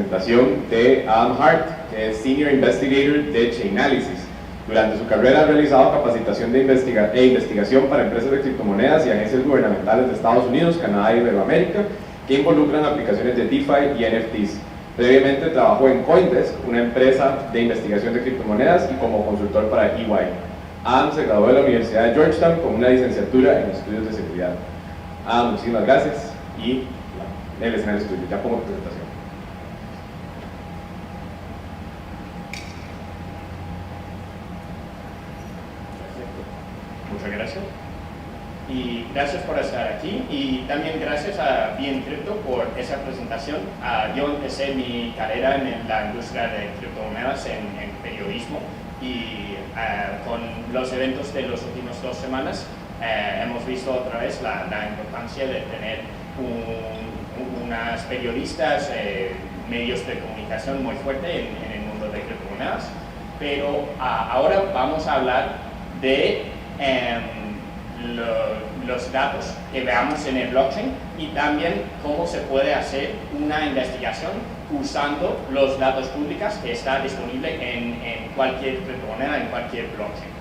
presentación de Adam Hart, que es Senior Investigator de Chainalysis. Durante su carrera ha realizado capacitación de investigación para empresas de criptomonedas y agencias gubernamentales de Estados Unidos, Canadá y Iberoamérica, que involucran aplicaciones de DeFi y NFTs. Previamente trabajó en Coindesk, una empresa de investigación de criptomonedas, y como consultor para EY. Adam se graduó de la Universidad de Georgetown con una licenciatura en estudios de seguridad. Adam, muchísimas gracias y el escenario es tuyo, ya pongo presentación. Muchas gracias. Y gracias por estar aquí y también gracias a Bien Crypto por esa presentación. Yo empecé mi carrera en la industria de criptomonedas en periodismo y con los eventos de las últimas 2 semanas hemos visto otra vez la importancia de tener unas periodistas, medios de comunicación muy fuertes en el mundo de criptomonedas. Pero ahora vamos a hablar de los datos que veamos en el blockchain y también cómo se puede hacer una investigación usando los datos públicos que está disponible en cualquier criptomoneda, en cualquier blockchain.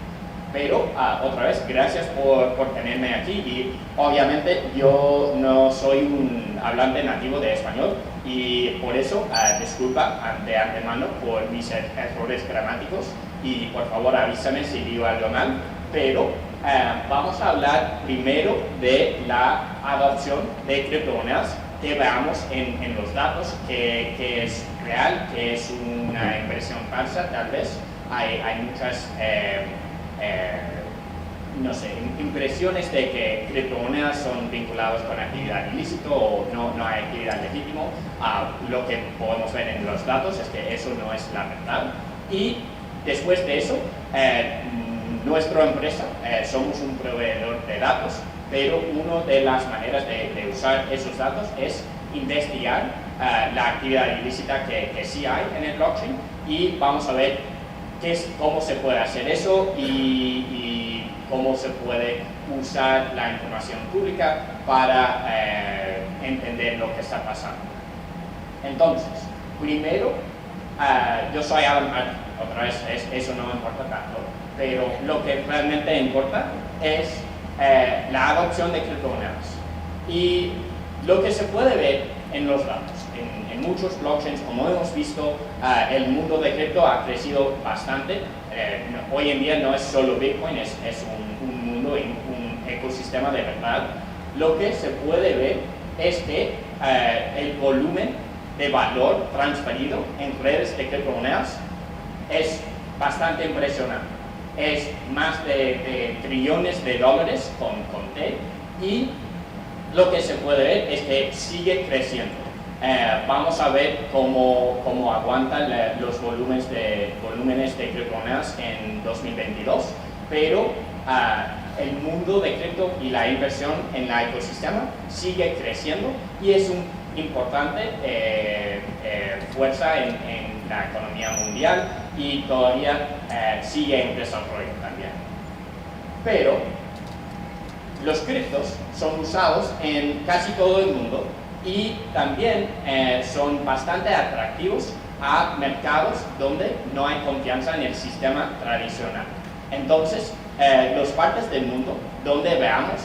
Pero otra vez, gracias por tenerme aquí y obviamente yo no soy un hablante nativo de español y por eso disculpa de antemano por mis errores gramáticos y por favor avísame si digo algo mal, pero vamos a hablar primero de la adopción de criptomonedas que veamos en los datos, que es real, que es una impresión falsa tal vez. Hay muchas no sé, impresiones de que criptomonedas son vinculadas con actividad ilícita o no hay actividad legítima. Lo que podemos ver en los datos es que eso no es la verdad. Y después de eso, nuestra empresa, somos un proveedor de datos, pero una de las maneras de usar esos datos es investigar la actividad ilícita que sí hay en el blockchain y vamos a ver cómo se puede hacer eso y cómo se puede usar la información pública para entender lo que está pasando. Entonces, primero, yo soy Adam Hart, otra vez eso no importa tanto, pero lo que realmente importa es la adopción de criptomonedas y lo que se puede ver en los datos. En muchos blockchains, como hemos visto, el mundo de cripto ha crecido bastante. Hoy en día no es solo Bitcoin, es un mundo, un ecosistema de verdad. Lo que se puede ver es que el volumen de valor transferido en redes de criptomonedas es bastante impresionante. Es más de trillones de dólares con T y lo que se puede ver es que sigue creciendo. Vamos a ver cómo aguantan los volúmenes de criptomonedas en 2022, pero el mundo de cripto y la inversión en el ecosistema sigue creciendo y es una importante fuerza en la economía mundial y todavía sigue en desarrollo también. Pero los criptos son usados en casi todo el mundo y también son bastante atractivos a mercados donde no hay confianza en el sistema tradicional. Entonces, las partes del mundo donde veamos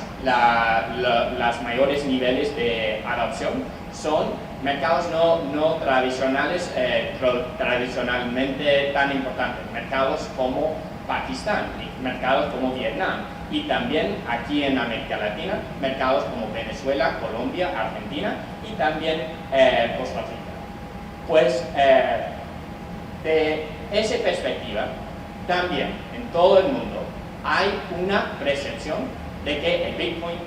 los mayores niveles de adopción son mercados no tradicionales, tradicionalmente tan importantes, mercados como Pakistán, mercados como Vietnam y también aquí en América Latina, mercados como Venezuela, Colombia, Argentina y también Costa Rica. Pues de esa perspectiva, también en todo el mundo hay una percepción de que el Bitcoin,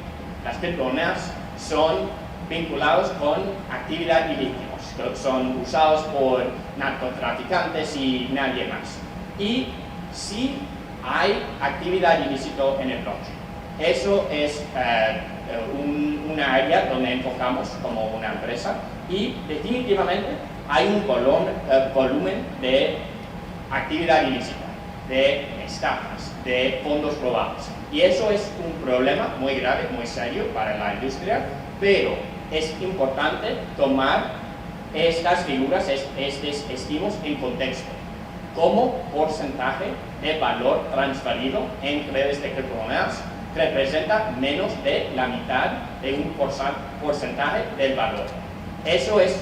las criptomonedas son vinculados con actividad ilícita, son usados por narcotraficantes y nadie más. Y sí hay actividad ilícita en el blockchain. Eso es una área donde enfocamos como una empresa y definitivamente hay un volumen de actividad ilícita, de estafas, de fondos robados. Y eso es un problema muy grave, muy serio para la industria, pero es importante tomar estas figuras estimos en contexto, como porcentaje de valor transferido en redes de criptomonedas representa menos de la mitad de un porcentaje del valor. Eso es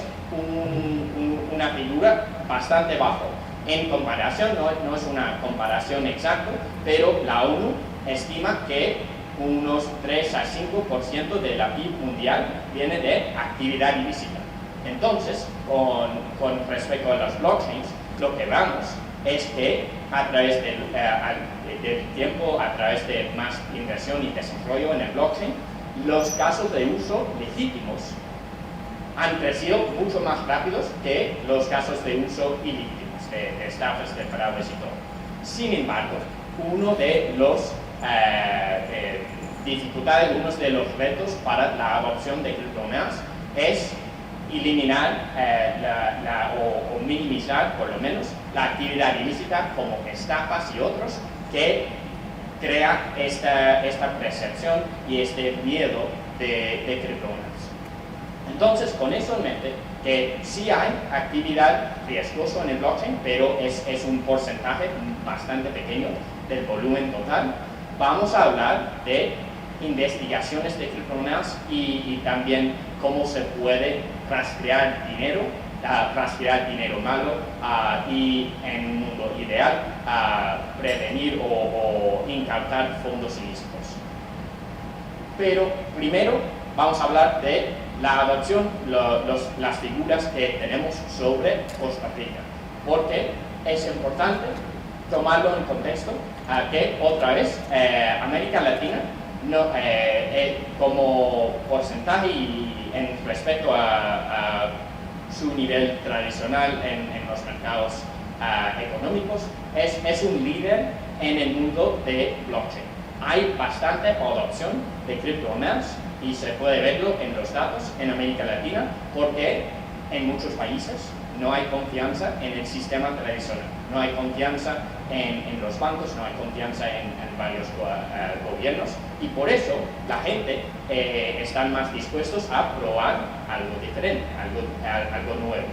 una figura bastante bajo. En comparación, no es una comparación exacta, pero la ONU estima que unos 3 a 5% de la PIB mundial viene de actividad ilícita. Entonces, con respecto a los blockchains, lo que vemos es que a través del tiempo, a través de más inversión y desarrollo en el blockchain, los casos de uso legítimos han crecido mucho más rápidos que los casos de uso ilegítimos, de estafas, de fraudes y todo. Sin embargo, uno de los dificultades, uno de los retos para la adopción de criptomonedas es eliminar o minimizar, por lo menos, la actividad ilícita como estafas y otros que crea esta percepción y este miedo de criptomonedas. Entonces, con eso en mente, que sí hay actividad riesgosa en el blockchain, pero es un porcentaje bastante pequeño del volumen total, vamos a hablar de investigaciones de criptomonedas y también cómo se puede rastrear dinero malo y en un mundo ideal prevenir o incautar fondos ilícitos. Pero primero vamos a hablar de la adopción, las figuras que tenemos sobre Costa Rica, porque es importante tomarlo en contexto que otra vez América Latina como porcentaje y en respecto a su nivel tradicional en los mercados económicos es un líder en el mundo de blockchain. Hay bastante adopción de criptomonedas y se puede verlo en los datos en América Latina porque en muchos países no hay confianza en el sistema tradicional, no hay confianza en los bancos, no hay confianza en varios gobiernos y por eso la gente están más dispuestos a probar algo diferente, algo nuevo.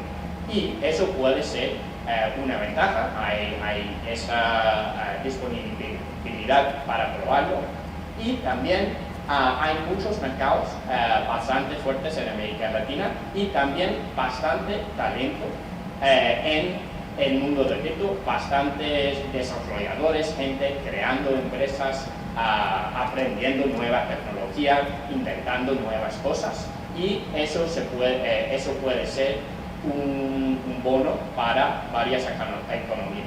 Y eso puede ser una ventaja, hay esa disponibilidad para probarlo y también hay muchos mercados bastante fuertes en América Latina y también bastante talento en el mundo del cripto, bastantes desarrolladores, gente creando empresas, aprendiendo nueva tecnología, inventando nuevas cosas y eso puede ser un bono para varias economías.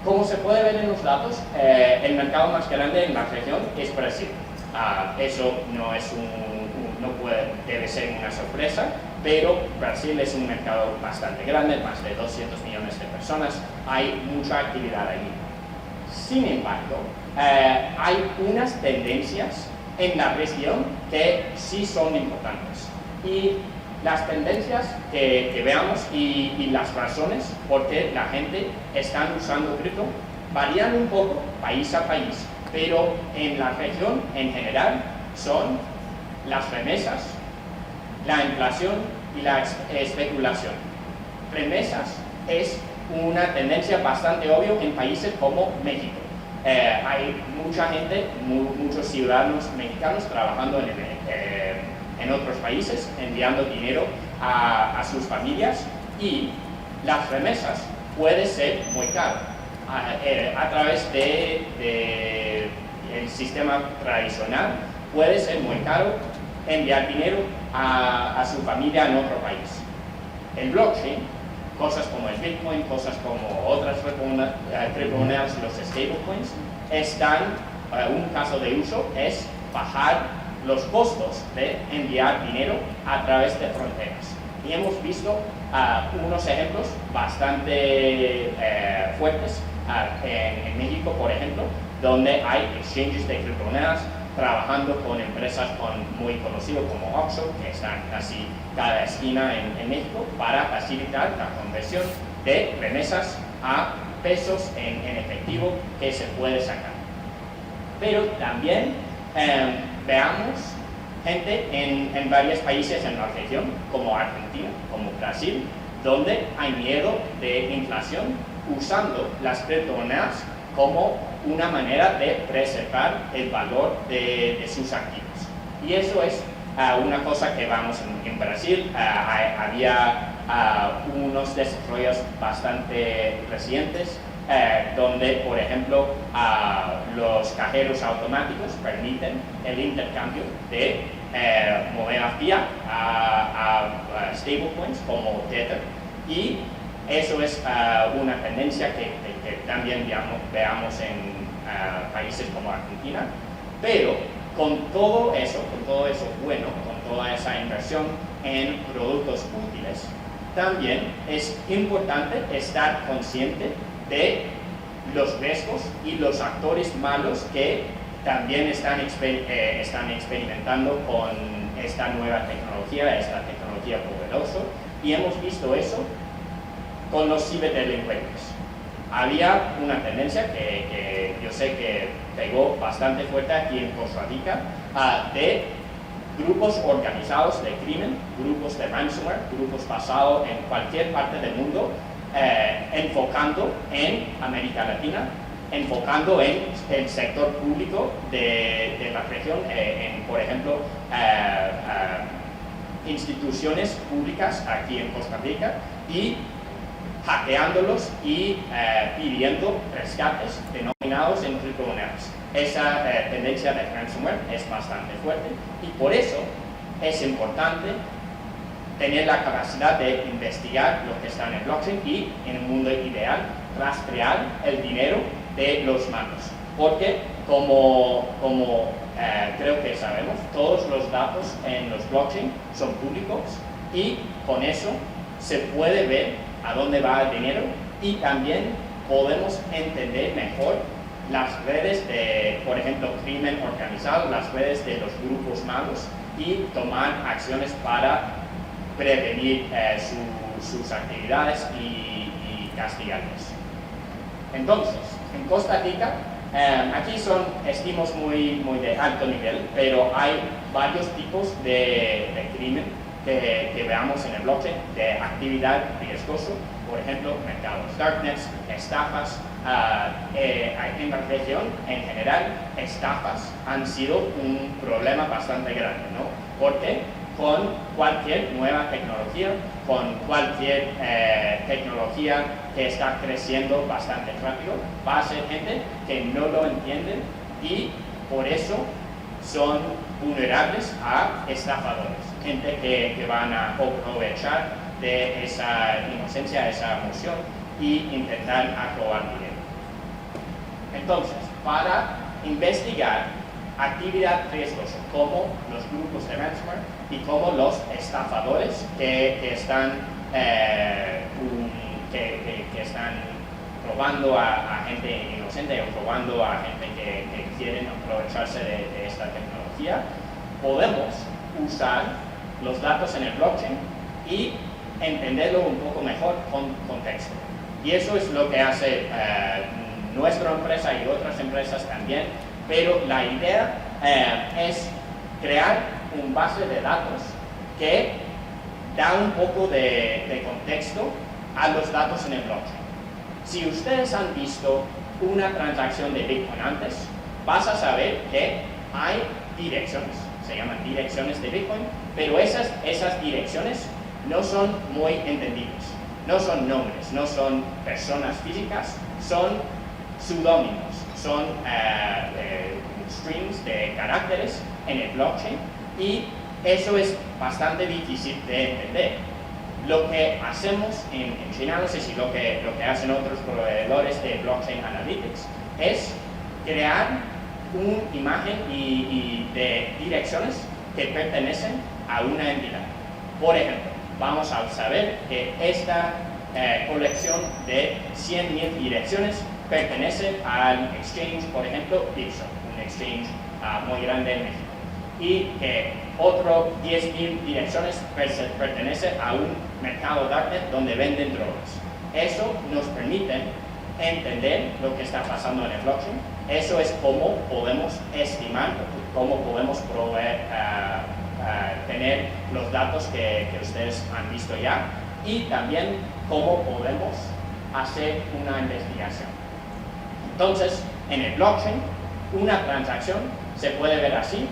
Como se puede ver en los datos, el mercado más grande en la región es Brasil. Eso debe ser una sorpresa, pero Brasil es un mercado bastante grande, más de 200 millones de personas, hay mucha actividad allí. Sin embargo, hay unas tendencias en la región que sí son importantes. Y las tendencias que veamos y las razones por qué la gente está usando cripto varían un poco país a país, pero en la región en general son las remesas, la inflación y la especulación. Remesas es una tendencia bastante obvia en países como México. Hay mucha gente, muchos ciudadanos mexicanos trabajando en otros países, enviando dinero a sus familias y las remesas puede ser muy caro. A través del sistema tradicional puede ser muy caro enviar dinero a su familia en otro país. El blockchain, cosas como el Bitcoin, cosas como otras criptomonedas, los stablecoins, un caso de uso es bajar los costos de enviar dinero a través de fronteras. Y hemos visto unos ejemplos bastante fuertes en México, por ejemplo, donde hay exchanges de criptomonedas trabajando con empresas muy conocidas como Oxxo, que están casi cada esquina en México, para facilitar la conversión de remesas a pesos en efectivo que se puede sacar. Pero también veamos gente en varios países en la región, como Argentina, como Brasil, donde hay miedo de inflación, usando las criptomonedas como una manera de preservar el valor de sus activos. Y eso es una cosa que vamos en Brasil. Había unos desarrollos bastante recientes donde, por ejemplo, los cajeros automáticos permiten el intercambio de moneda fiat a stablecoins como Tether, y eso es una tendencia que también veamos en países como Argentina. Pero con todo eso bueno, con toda esa inversión en productos útiles, también es importante estar consciente de los riesgos y los actores malos que también están experimentando con esta nueva tecnología, esta tecnología poderosa, y hemos visto eso con los ciberdelincuentes. Había una tendencia que yo sé que pegó bastante fuerte aquí en Costa Rica, de grupos organizados de crimen, grupos de ransomware, grupos basados en cualquier parte del mundo, enfocando en América Latina, enfocando en el sector público de la región, por ejemplo, instituciones públicas aquí en Costa Rica, y hackeándolos y pidiendo rescates denominados en criptomonedas. Esa tendencia de ransomware es bastante fuerte, y por eso es importante tener la capacidad de investigar lo que está en el blockchain y, en un mundo ideal, rastrear el dinero de los malos. Porque, como creo que sabemos, todos los datos en los blockchain son públicos, y con eso se puede ver a dónde va el dinero, y también podemos entender mejor las redes de, por ejemplo, crimen organizado, las redes de los grupos malos, y tomar acciones para prevenir sus actividades y castigarlos. Entonces, en Costa Rica, aquí son estimos muy de alto nivel, pero hay varios tipos de crimen que veamos en el blockchain, de actividad riesgosa, por ejemplo, mercados darknets, estafas. En la región, en general, estafas han sido un problema bastante grande, ¿no? Porque con cualquier nueva tecnología, con cualquier tecnología que está creciendo bastante rápido, va a ser gente que no lo entiende, y por eso son vulnerables a estafadores, gente que van a aprovechar de esa inocencia, esa emoción, y intentar robar dinero. Entonces, para investigar actividad riesgosa como los grupos de ransomware y como los estafadores que están robando a gente inocente o robando a gente que quieren aprovecharse de esta tecnología, podemos usar los datos en el blockchain y entenderlo un poco mejor con contexto. Y eso es lo que hace nuestra empresa y otras empresas también, pero la idea es crear un base de datos que da un poco de contexto a los datos en el blockchain. Si ustedes han visto una transacción de Bitcoin antes, vas a saber que hay direcciones, se llaman direcciones de Bitcoin, pero esas direcciones no son muy entendibles, no son nombres, no son personas físicas, son pseudónimos, son strings de caracteres en el blockchain, y eso es bastante difícil de entender. Lo que hacemos en Chainalysis y lo que hacen otros proveedores de Blockchain Analytics es crear una imagen y de direcciones que pertenecen a una entidad. Por ejemplo, vamos a saber que esta colección de 100.000 direcciones pertenece al exchange, por ejemplo, Bitso, un exchange muy grande en México, y que otro 10.000 direcciones pertenece a un mercado darknet donde venden drogas. Eso nos permite entender lo que está pasando en el blockchain Eso es cómo podemos estimar, cómo podemos tener los datos que ustedes han visto ya, y también cómo podemos hacer una investigación. Entonces, en el blockchain, una transacción se puede ver así,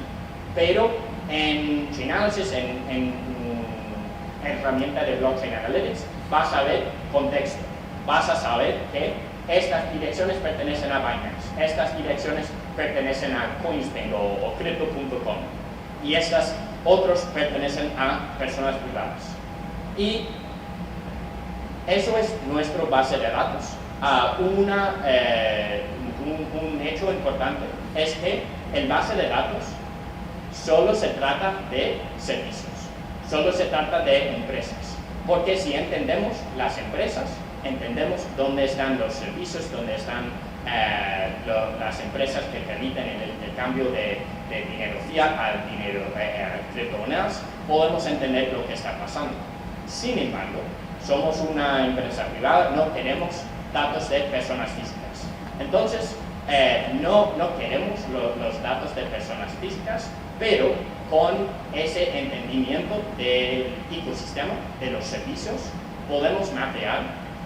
pero en Chainalysis, en herramienta de Blockchain Analytics, vas a ver contexto. Vas a saber que estas direcciones pertenecen a Binance, estas direcciones pertenecen a Coinbase o Crypto.com, y estas otros pertenecen a personas privadas. Y eso es nuestra base de datos. Un hecho importante es que el base de datos solo se trata de servicios, solo se trata de empresas, porque si entendemos las empresas, entendemos dónde están los servicios, dónde están las empresas que permiten el cambio de dinero fiat al dinero criptomonedas, podemos entender lo que está pasando. Sin embargo, somos una empresa privada, no tenemos datos de personas físicas. Entonces, no queremos los datos de personas físicas, pero con ese entendimiento del ecosistema, de los servicios, podemos mapear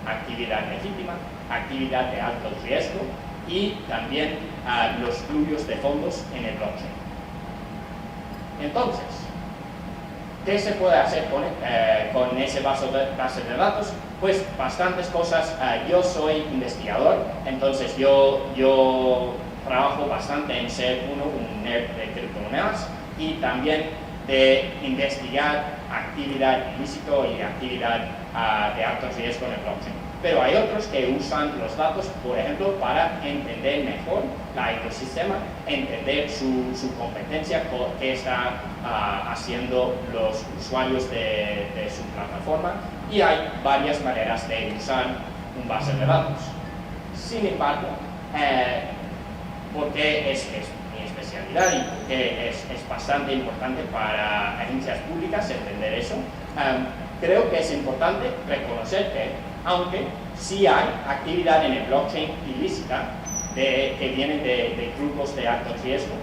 actividad legítima, actividad de alto riesgo y también los flujos de fondos en el blockchain. Entonces, ¿qué se puede hacer con ese base de datos? Pues bastantes cosas. Yo soy investigador, entonces yo trabajo bastante en ser un nerd de criptomonedas y también de investigar actividad ilícita y actividad de alto riesgo en el blockchain. Pero hay otros que usan los datos, por ejemplo, para entender mejor el ecosistema, entender su competencia, qué está haciendo los usuarios de su plataforma, y hay varias maneras de usar un base de datos. Sin embargo, porque es mi especialidad y porque es bastante importante para agencias públicas entender eso, creo que es importante reconocer que, aunque sí hay actividad en el blockchain ilícita que viene de grupos de alto riesgo,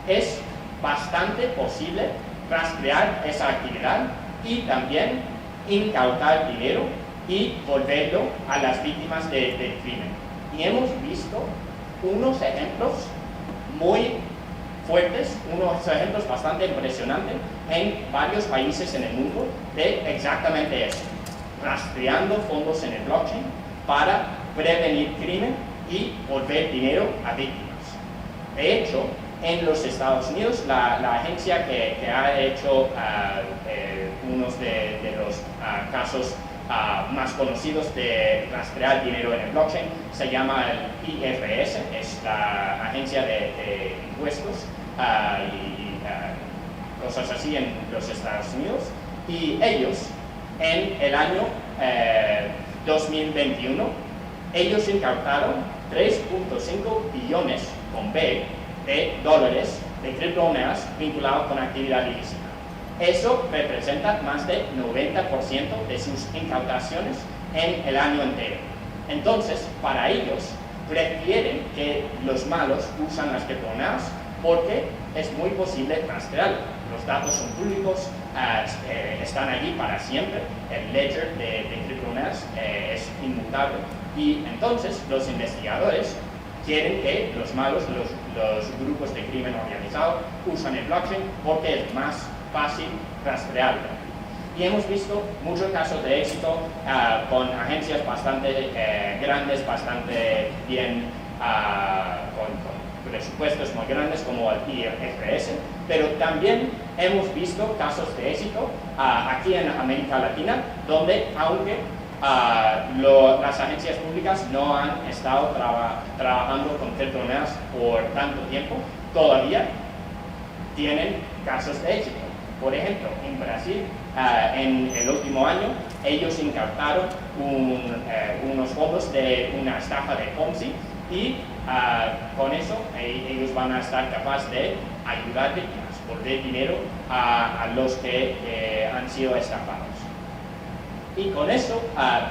es bastante posible rastrear esa actividad y también incautar dinero y volverlo a las víctimas del crimen. Y hemos visto unos ejemplos muy fuertes, unos ejemplos bastante impresionantes en varios países en el mundo de exactamente eso, rastreando fondos en el blockchain para prevenir crimen y volver dinero a víctimas. De hecho, en los Estados Unidos, la agencia que ha hecho unos de los casos más conocidos de rastrear dinero en el blockchain se llama el IRS, es la agencia de impuestos y cosas así en los Estados Unidos, y ellos en el año 2021 ellos incautaron 3.5 billones con B de dólares de criptomonedas vinculados con actividad ilícita. Eso representa más del 90% de sus incautaciones en el año entero. Entonces, para ellos, prefieren que los malos usan las criptomonedas porque es muy posible rastrearlo. Los datos son públicos, están allí para siempre, el ledger de criptomonedas es inmutable, y entonces los investigadores quieren que los malos, los grupos de crimen organizado, usan el blockchain porque es más fácil rastrearlo. Y hemos visto muchos casos de éxito con agencias bastante grandes, bastante bien, con presupuestos muy grandes como el IRS, pero también hemos visto casos de éxito aquí en América Latina, donde aunque las agencias públicas no han estado trabajando con criptomonedas por tanto tiempo, todavía tienen casos de éxito. Por ejemplo, en Brasil, en el último año, ellos incautaron unos fondos de una estafa de Ponzi, y con eso ellos van a estar capaces de ayudar víctimas, volver dinero a los que han sido estafados. Y con eso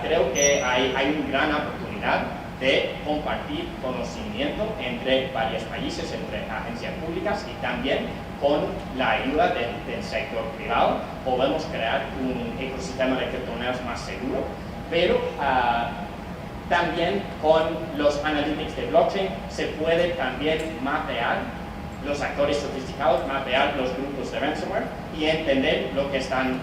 creo que hay una gran oportunidad de compartir conocimiento entre varios países, entre agencias públicas y también con la ayuda del sector privado podemos crear un ecosistema de criptomonedas más seguro, pero también con los analytics de blockchain se puede también mapear los actores sofisticados, mapear los grupos de ransomware y entender lo que están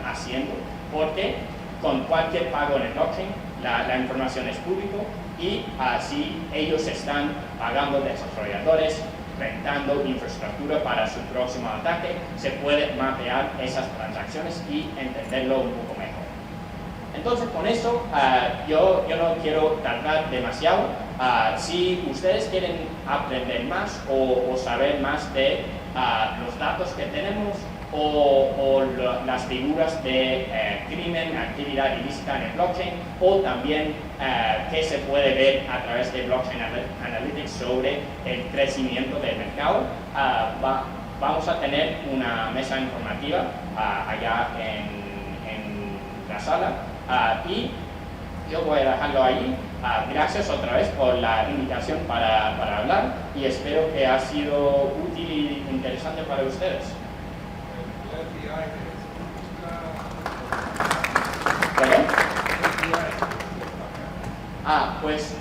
haciendo, porque con cualquier pago en el blockchain la información es público y así ellos están pagando desarrolladores, rentando infraestructura para su próximo ataque, se puede mapear esas transacciones y entenderlo un poco mejor. Entonces, con eso, yo no quiero tardar demasiado. Si ustedes quieren aprender más o saber más de los datos que tenemos o las figuras de crimen, actividad ilícita en el blockchain, o también qué se puede ver a través de Blockchain Analytics sobre el crecimiento del mercado, vamos a tener una mesa informativa allá en la sala. Y yo voy a dejarlo ahí. Gracias otra vez por la invitación para hablar y espero que ha sido útil y interesante para ustedes. ¿Perdón? Pues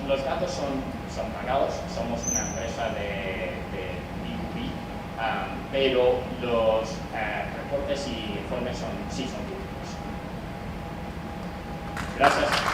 los datos son pagados, somos una empresa de B2B, pero los reportes y informes sí son públicos. Gracias.